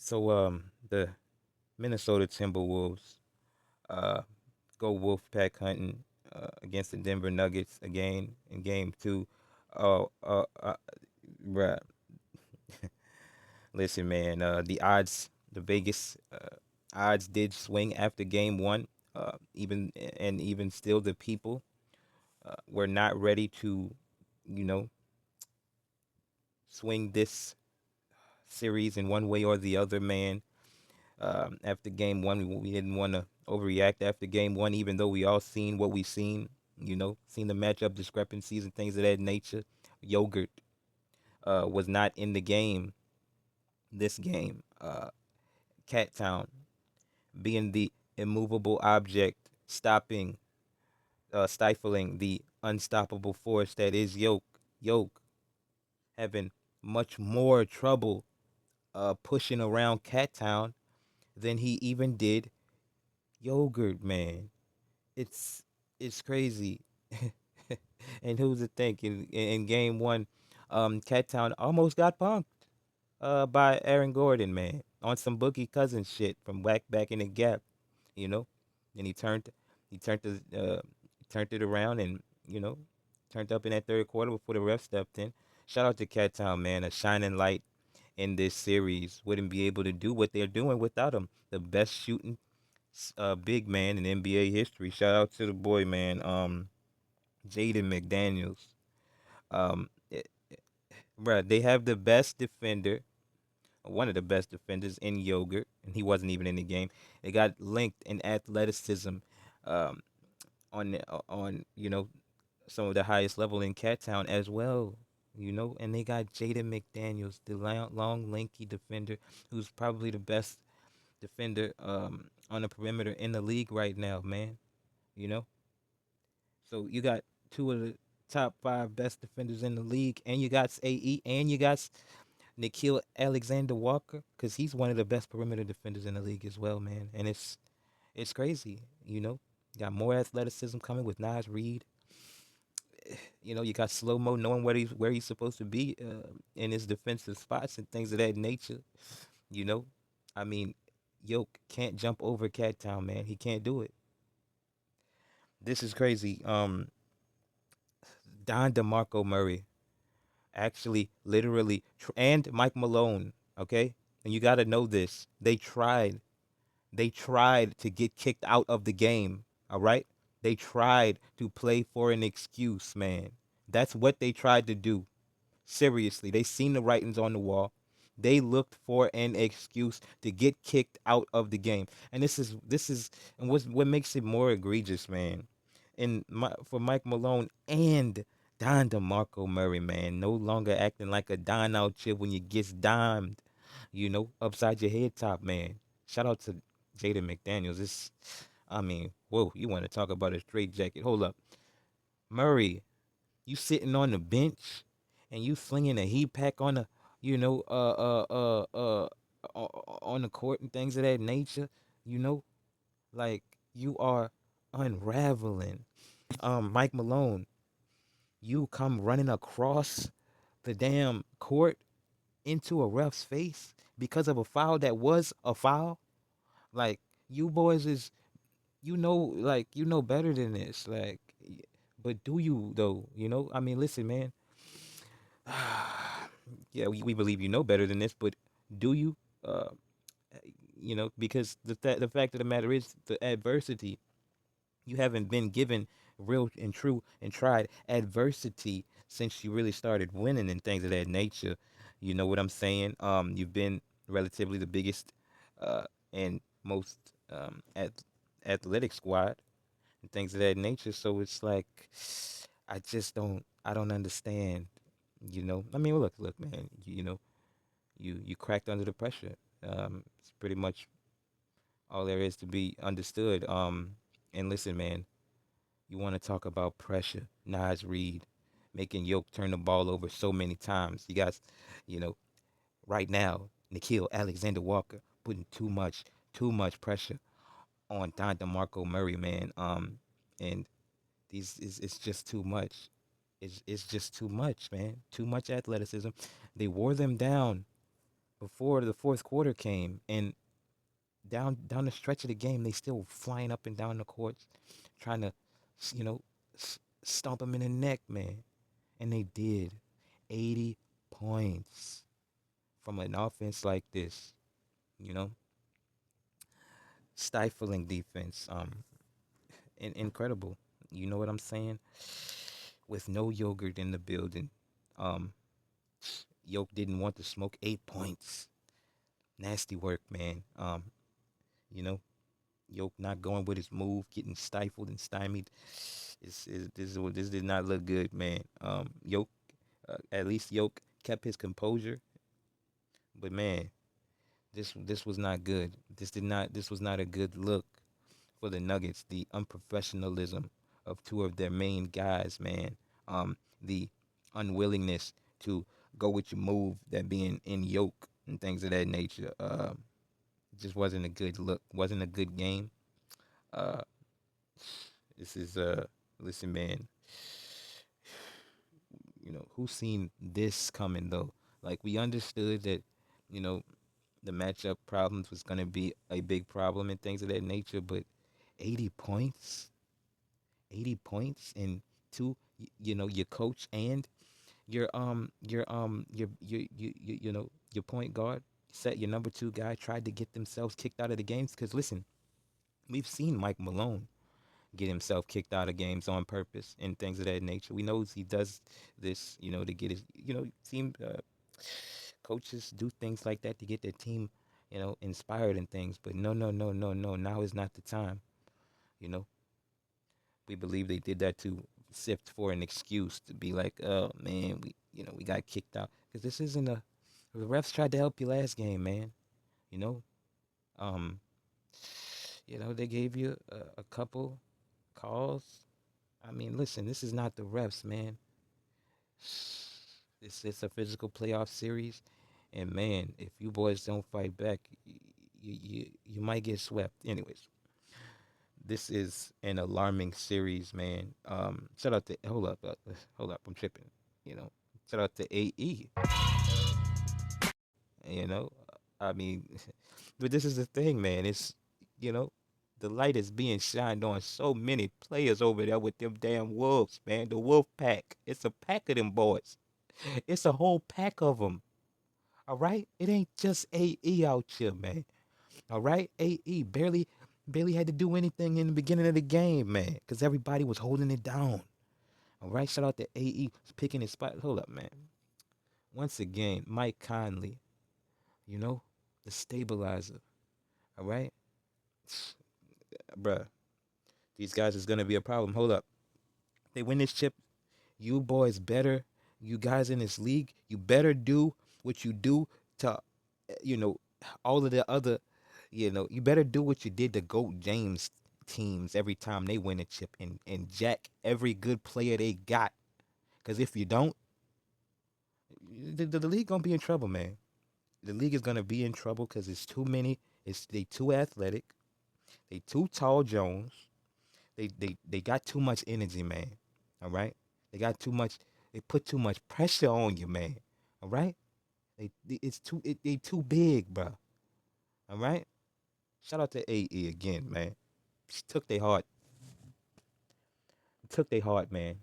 The Minnesota Timberwolves uh go Wolfpack hunting against the Denver Nuggets again in game 2. Oh, bruh, listen, man, the Vegas odds did swing after game 1. Even still the people were not ready to, you know, swing this series in one way or the other, man. After game 1, we didn't want to overreact after game 1, even though we all seen what we seen, seen the matchup discrepancies and things of that nature. Yogurt was not in the game this game. Cat Town being the immovable object, stifling the unstoppable force that is Yoke. Yoke having much more trouble pushing around Cat Town than he even did Yogurt, man. It's it's crazy. And who's to think in game 1, Cat Town almost got punked by Aaron Gordon, man, on some Boogie Cousins shit from back in the gap, you know. And he turned the turned it around and turned up in that third quarter before the ref stepped in. Shout out to Cat Town, man, a shining light in this series. Wouldn't be able to do what they're doing without him. The best shooting big man in NBA history. Shout out to the boy, man, Jaden McDaniels. Um, it, Bruh, they have the best defender, one of the best defenders in Yogurt, and he wasn't even in the game. They got linked in athleticism, um, on some of the highest level in Cat Town as well. And they got Jaden McDaniels, the long, lanky defender, who's probably the best defender on the perimeter in the league right now, man. You know, so you got two of the top 5 best defenders in the league, and you got AE, and you got Nikhil Alexander Walker, because he's one of the best perimeter defenders in the league as well, man. And it's crazy, Got more athleticism coming with Nas Reed. You got slow mo knowing where he's supposed to be in his defensive spots and things of that nature. You know, I mean, Yoke can't jump over Cat Town, man. He can't do it. This is crazy. Don DeMarco Murray actually, literally, and Mike Malone. Okay, and you got to know this. They tried to get kicked out of the game. All right, they tried to play for an excuse, man. That's what they tried to do. Seriously, they seen the writings on the wall. They looked for an excuse to get kicked out of the game, and this is and what makes it more egregious, man. For Mike Malone and Don DeMarco Murray, man, no longer acting like a dime out chip when you gets dimed, upside your head top, man. Shout out to Jaden McDaniels. I mean, whoa, you want to talk about a straight jacket? Hold up, Murray, you sitting on the bench and you flinging a heat pack on the, you know, on the court and things of that nature, you know, like you are unraveling. Mike Malone, you come running across the damn court into a ref's face because of a foul that was a foul. Like you boys is, like you know better than this. Like, but do you though? I mean, listen, man. Yeah, we believe you know better than this, but do you? Uh, because the fact of the matter is the adversity. You haven't been given real and true and tried adversity since you really started winning and things of that nature. You know what I'm saying? You've been relatively the biggest uh, and most athletic squad and things of that nature. So it's like I don't understand. I mean, look, man. You cracked under the pressure. It's pretty much all there is to be understood. And listen, man, you want to talk about pressure? Nas Reed making Yoke turn the ball over so many times. You guys, you know, right now, Nikhil Alexander Walker putting too much pressure on Don DeMarco Murray, man. And it's just too much. It's just too much, man. Too much athleticism. They wore them down before the fourth quarter came, and down the stretch of the game, they still flying up and down the courts, trying to, you know, stomp them in the neck, man. And they did. 80 points from an offense like this, you know, stifling defense. Incredible. You know what I'm saying? With no yogurt in the building. Um, Yoke didn't want to smoke 8 points. Nasty work, man. You know, Yoke not going with his move, getting stifled and stymied. This did not look good, man. Yoke, at least Yoke kept his composure, but man, this was not good. This was not a good look for the Nuggets. The unprofessionalism of two of their main guys, man. The unwillingness to go with your move, that being in Yoke and things of that nature. Just wasn't a good look. Wasn't a good game. Uh, this is listen, man. Who seen this coming though? Like we understood that, you know, the matchup problems was gonna be a big problem and things of that nature, but 80 points, 80 points, and two, your coach and your point guard, set your number two guy tried to get themselves kicked out of the games. Because listen, we've seen Mike Malone get himself kicked out of games on purpose and things of that nature. We know he does this, to get his, team. Coaches do things like that to get their team, inspired and things. But no, no, no, no, no. Now is not the time. You know, we believe they did that to sift for an excuse to be like, oh man, we got kicked out because this isn't a. The refs tried to help you last game, man. You know, um, they gave you a couple calls. I mean, listen, this is not the refs, man. It's a physical playoff series, and man, if you boys don't fight back, you might get swept. Anyways, this is an alarming series, man. Shout out to hold up, I'm tripping. You know, shout out to AE. You know, I mean, but this is the thing, man. It's you know, the light is being shined on so many players over there with them damn wolves, man. The wolf pack. It's a pack of them boys. It's a whole pack of them. All right, it ain't just AE out here, man. All right, AE barely had to do anything in the beginning of the game, man, because everybody was holding it down. All right, shout out to AE picking his spot. Hold up, man. Once again, Mike Conley, you know, the stabilizer. All right, bruh, these guys is gonna be a problem. Hold up, they win this chip. You boys better, you guys in this league, you better do what you do to, you know, all of the other, you better do what you did to GOAT James teams every time they win a chip and jack every good player they got. Because if you don't, the league gonna be in trouble, man. The league is gonna be in trouble because it's too many. They too athletic. They too tall Jones. They got too much energy, man. All right. They got too much. They put too much pressure on you, man. All right. They too big, bro. All right. Shout out to AE again, man. Took their heart, man.